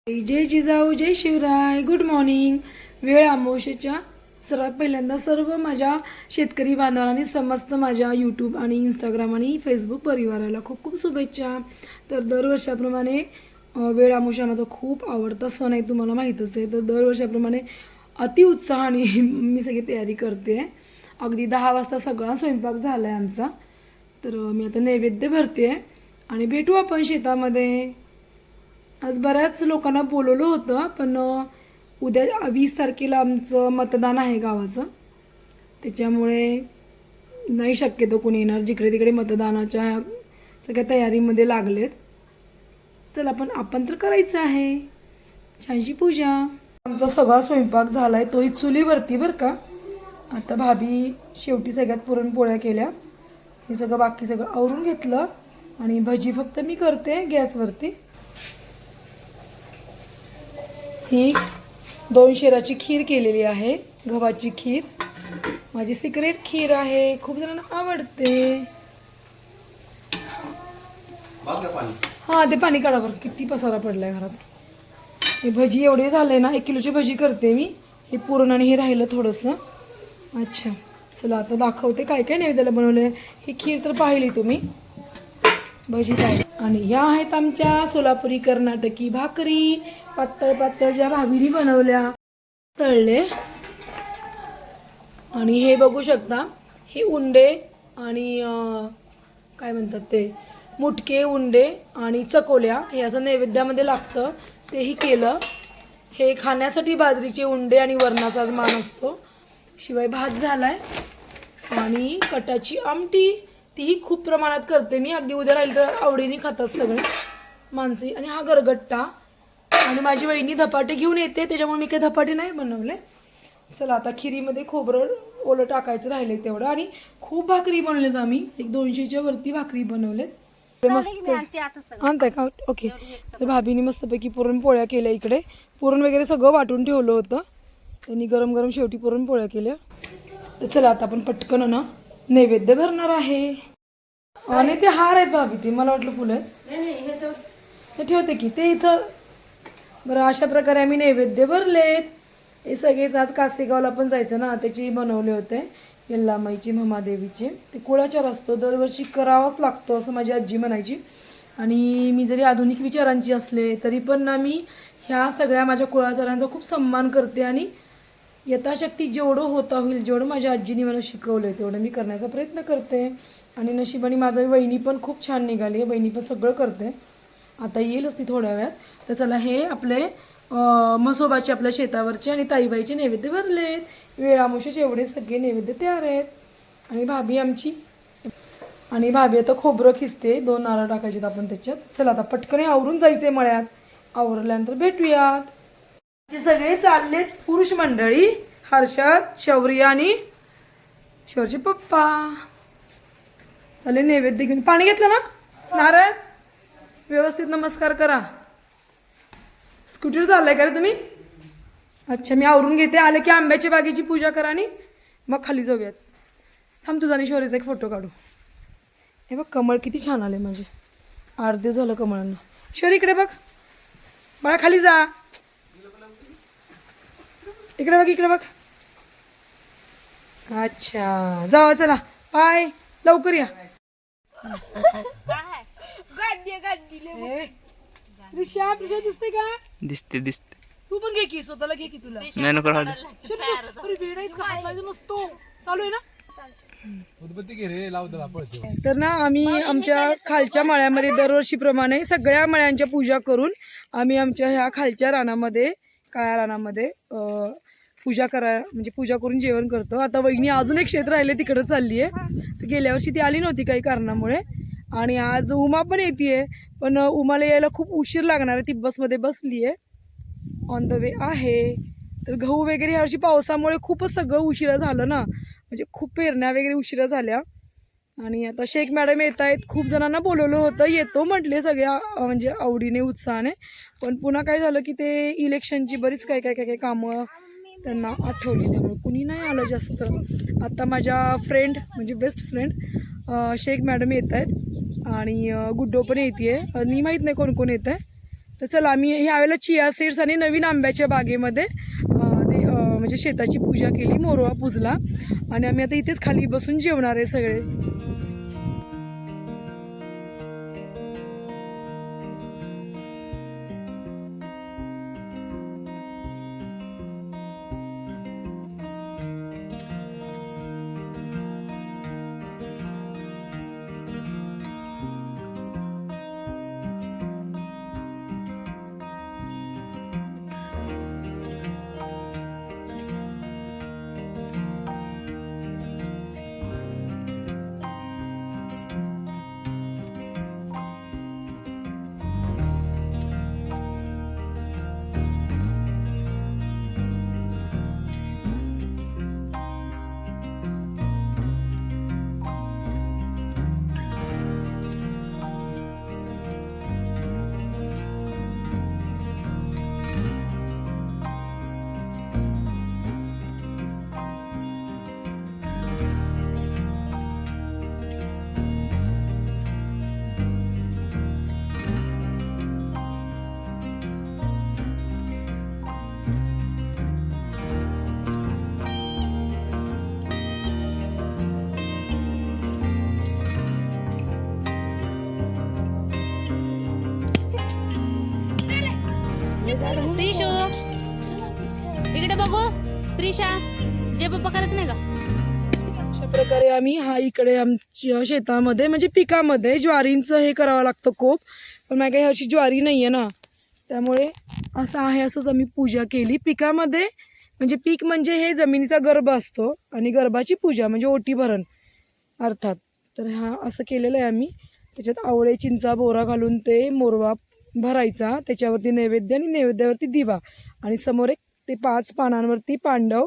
जय जिजाऊ जय Shivray. Good morning. वेळ अमावस्येच्या सर्वात पहिल्यांदा सर्व माझ्या शेतकरी बांधवांनी समस्त माझ्या यूट्यूब आणि इंस्टाग्राम आणि फेसबुक परिवाराला खूप खूप शुभेच्छा. तर दरवर्षाप्रमाणे वेळ अमावस्या माझा खूप आवडता सण आहे, तुम्हाला माहीतच आहे. तर दरवर्षाप्रमाणे अतिउत्साहाने मी सगळी तयारी करते. अगदी 10 वाजता सगळा स्वयंपाक झाला आहे आमचा. तर मी आता नैवेद्य भरते आणि भेटू आपण शेतामध्ये. आज बऱ्याच लोकांना बोलवलं होतं, पण उद्या 20 तारखेला आमचं मतदान आहे गावाचं, त्याच्यामुळे नाही शक्यतो कोणी येणार. जिकडे तिकडे मतदानाच्या सगळ्या तयारीमध्ये लागलेत. चला आपण तर करायचं आहे छानशी पूजा. आमचा सगळा स्वयंपाक झाला आहे, तोही चुलीवरती बरं का. आता भाभी शेवटी सगळ्यात पुरणपोळ्या केल्या. हे सगळं बाकी सगळं आवरून घेतलं आणि भजी फक्त मी करते गॅसवरती. ही 2 शेराची खीर केलेली आहे, गव्हाची खीर. माझी सिक्रेट खीर आहे, खूप जणांना आवडते. हां, ते पाणी काढा बरं, किती पसारा पडलाय घरात. हे भजी एवढे झाले ना, 1 किलोची भजी करते मी. हे पुरण आणि हे राहिलं थोडंसं. अच्छा, चला आता दाखवते काय काय नैवेद्याला बनवलं. ही खीर तर पाहिली तुम्ही, भजी काय. आणि ह्या आहेत आमच्या सोलापुरी कर्नाटकी भाकरी, पातळ पातळ ज्या भाभीने बनवल्या, तळले. आणि हे बघू शकता, हे उंडे आणि काय म्हणतात ते मुटके उंडे आणि चकोल्या, हे असं नैवेद्यामध्ये लागतं, तेही केलं. हे खाण्यासाठी बाजरीचे उंडे आणि वरणाचा आज मान असतो. शिवाय भात झालाय आणि कटाची आमटी, तीही खूप प्रमाणात करते मी. अगदी उद्या राहील तर आवडीने खातात सगळे माणसे. आणि हा गरगट्टा. आणि माझी वहिनी धपाटे घेऊन येते, त्याच्यामुळे मी काही धपाटे नाही बनवले. चला आता खिरीमध्ये खोबरं ओलं टाकायचं राहिले तेवढं. आणि खूप भाकरी बनवलेत आम्ही, 200च्या वरती भाकरी बनवलेत. मस्त आणताय का? ओके. तर भाभीने मस्तपैकी पुरणपोळ्या केल्या. इकडे पुरण वगैरे सगळं वाटून ठेवलं होतं, त्यांनी गरम गरम शेवटी पुरणपोळ्या केल्या. तर चला आता आपण पटकन ना नैवेद्य भरणार आहे. आणि ते हार आहेत भाभी, ते मला वाटलं फुलं आहेत, ते ठेवते की ते इथं. बरं, अशा प्रकारे आम्ही नैवेद्य भरलेत. हे सगळेच आज कासेगावला पण जायचं ना, त्याचे बनवले होते. यल्लामाईची म्हादेवीचे, ते कुळाचार असतो, दरवर्षी करावाच लागतो असं माझी आजी म्हणायची. आणि मी जरी आधुनिक विचारांची असले तरी पण ना, मी ह्या सगळ्या माझ्या कुळाचारांचा खूप सन्मान करते. आणि यथाशक्ती जेवढं होता होईल, जेवढं माझ्या आजीने मला शिकवलं आहे तेवढं मी करण्याचा प्रयत्न करते. आणि नशिबाने माझी वहिनी पण खूप छान निघाली आहे, वहिनी पण सगळं करते. आता येईलच ती थोड्या वेळात. तर चला, हे आपले म्हसोबाचे आपल्या शेतावरचे आणि ताईबाईचे नैवेद्य भरलेत. वेळ अमावस्येचे एवढे सगळे नैवेद्य तयार आहेत. आणि भाभी आमची, आणि भाभी आता खोबरं खिसते, 2 नारळ टाकायचे आपण त्याच्यात. चला आता पटकन आवरून जायचे मळ्यात. आवरल्यानंतर भेटूयात. ते सगळे चाललेत पुरुष मंडळी, हर्षद, शौर्य आणि शौर्यचे पप्पा. चालेल नैवेद्य घेऊन. पाणी घेतलं ना, नारळ व्यवस्थित नमस्कार करा. स्कूटर चाललाय का रे तुम्ही? अच्छा, मी आवरून घेते. आले की आंब्याच्या बागेची पूजा करा आणि मग खाली जाऊयात. थांब, तुझा आणि शौर्यचा एक फोटो काढू. हे बघ, कमळ किती छान आले माझे. 8 दिवस झालं कमळांना. शौर्य इकडे बघ, बाळा खाली जा. इकडे बघ, इकडे बघ. अच्छा, जावा, चला बाय, लवकर या. रिक्षा दिसते का? दिसते दिसते. तू पण घे की, स्वतःला घे की. तुला नाही नको राहू दे. नसतो. चालू आहे ना. तर ना, आम्ही आमच्या खालच्या मळ्यामध्ये दरवर्षीप्रमाणे सगळ्या मळ्यांच्या पूजा करून आम्ही आमच्या ह्या खालच्या रानामध्ये, काळ्या रानामध्ये पूजा म्हणजे पूजा करून जेवण करतो. आता वहिनी अजून एक क्षेत्र राहिले, तिकडं चालली आहे. गेल्या वर्षी ती आली नव्हती काही कारणामुळे. आणि आज उमा पण येते, पण उमाला यायला खूप उशीर लागणार आहे. ती बसमध्ये बसली आहे, ऑन द वे आहे. तर गहू वगैरे यावर्षी पावसामुळे खूपच सगळं उशिरा झालं ना, म्हणजे खूप पेरण्या वगैरे उशिरा झाल्या. आणि आता शेख मॅडम येत आहेत. खूप जणांना बोलवलं होतं, येतो म्हटले सगळ्या, म्हणजे आवडीने उत्साहाने. पण पुन्हा काय झालं की ते इलेक्शनची बरीच काय काय काय काय कामं त्यांना आठवली, त्यामुळे कुणी नाही आलं जास्त. आता माझ्या फ्रेंड, म्हणजे बेस्ट फ्रेंड शेख मॅडम येत आहेत आणि गुड्डो पण येते आहे, आणि माहीत नाही कोण कोण येत आहे. तर चला आम्ही ह्यावेळेला चिया सीड्स आणि नवीन आंब्याच्या बागेमध्ये म्हणजे शेताची पूजा केली, मोरवा पुजला आणि आम्ही आता इथेच खाली बसून जेवणार आहे सगळे. प्रिशू इकडे बघू. प्रिशा जे पप्पा करायचं नाही का. अशा प्रकारे आम्ही इकडे आमच्या शेतामध्ये म्हणजे पिकामध्ये ज्वारींचं हे करावं लागतं कोप, पण माझ्या काही अशी ज्वारी नाही आहे ना, त्यामुळे असं आहे. असंच आम्ही पूजा केली पिकामध्ये. म्हणजे पीक म्हणजे हे जमिनीचा गर्भ असतो आणि गर्भाची पूजा म्हणजे ओटी भरण अर्थात. तर असं केलेलं आहे आम्ही. त्याच्यात आवळे चिंचा बोरा घालून ते मोरवा भरायचा, त्याच्यावरती नैवेद्य आणि नैवेद्यावरती दिवा आणि समोर एक ते 5 पानांवरती पांडव,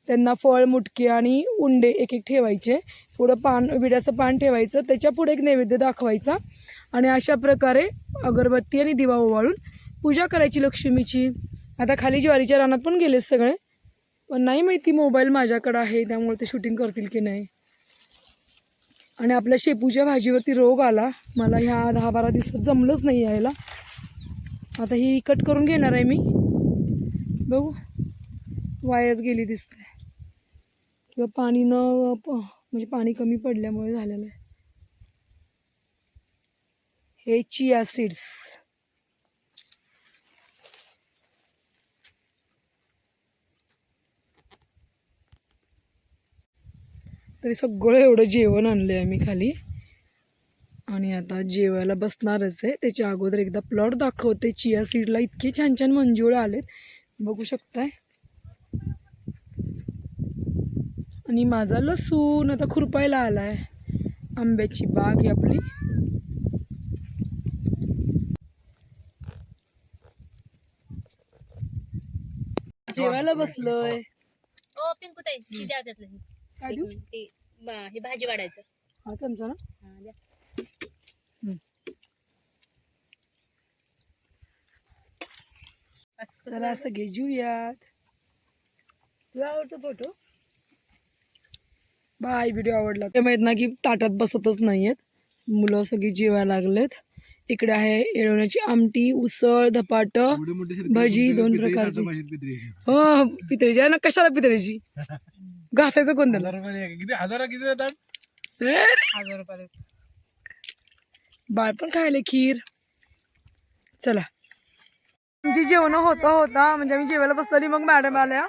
त्यांना फळ मुटके आणि उंडे एक एक ठेवायचे. पुढं विड्याचं पान ठेवायचं, त्याच्या पुढे एक नैवेद्य दाखवायचा आणि अशा प्रकारे अगरबत्ती आणि दिवा ओवाळून पूजा करायची लक्ष्मीची. आता खाली ज्वारीच्या रानात पण गेले सगळे, पण नाही माहिती मोबाईल माझ्याकडे आहे त्यामुळे ते शूटिंग करतील की नाही. आणि आपल्या शेपूच्या भाजीवरती रोग आला, मला ह्या 10-12 दिवसात जमलंच नाही यायला. आता ही कट करून घेणार आहे मी. बघू वायाच गेली दिसते, किंवा पाणी म्हणजे पाणी कमी पडल्यामुळे झालेलं आहे. हे चिया सीड्स. तरी सगळं एवढं जेवण आणलं आहे मी खाली आणि आता जेवायला बसणारच आहे. त्याच्या अगोदर एकदा प्लॉट दाखवते. चिया सीडला इतके छान छान मंजुळं आलेत, बघू शकताय. आणि माझा लसूण आता खुरपायला आलाय. आंब्याची बाग ही आपली. जेवायला बसलोय. ओ पिंकू ताई द्या त्यातलं हे. काय एक देऊ? मिनिट, हे भाजी वाढायचं. हा चमचा ना. हा द्या. जरा सगळे जेऊयात. तुला आवडतो फोटो? बाय. व्हिडिओ आवडला ते माहित ना की ताटात बसतच नाहीयेत मुलं, सगळी जेवायला लागलेत. इकडे आहे येळवण्याची आमटी, उसळ, धपाट, भजी 2 प्रकारची. हो पितळीची आहे ना. कशाला पितळीची? घासायचं कोण त्याला? 1000 रुपये. बाळ पण खायले खीर. चला आमची जेवणं होता म्हणजे आम्ही जेवायला बसताना मग मॅडम आल्या,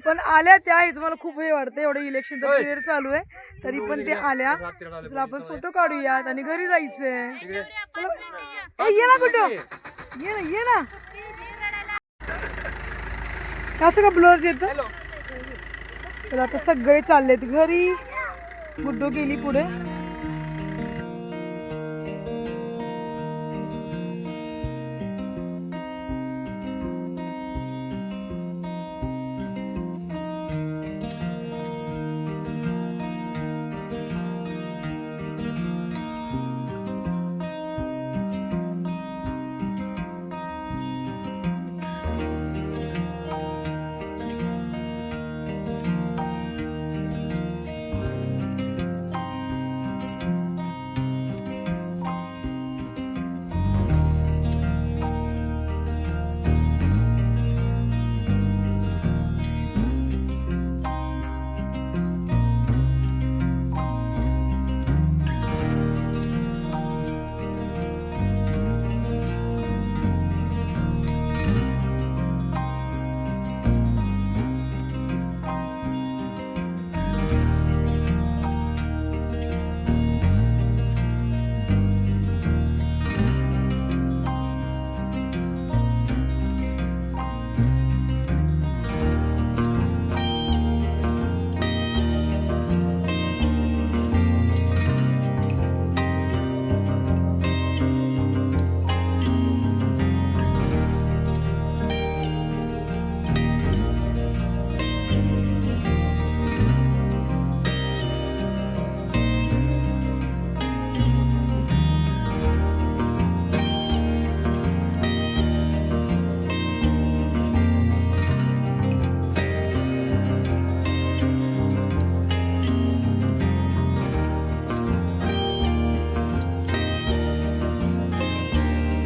पण आल्या त्या हेच मला खूप हे वाटतं. एवढं इलेक्शनचा पिरियड चालू आहे तरी पण ते आल्या. चला आपण फोटो काढूयात आणि घरी जायचंय. ये ना कुठं, ये ना असं का ब्लर येतं. चला आता सगळे चाललेत घरी. गुड्डू गेली पुढे.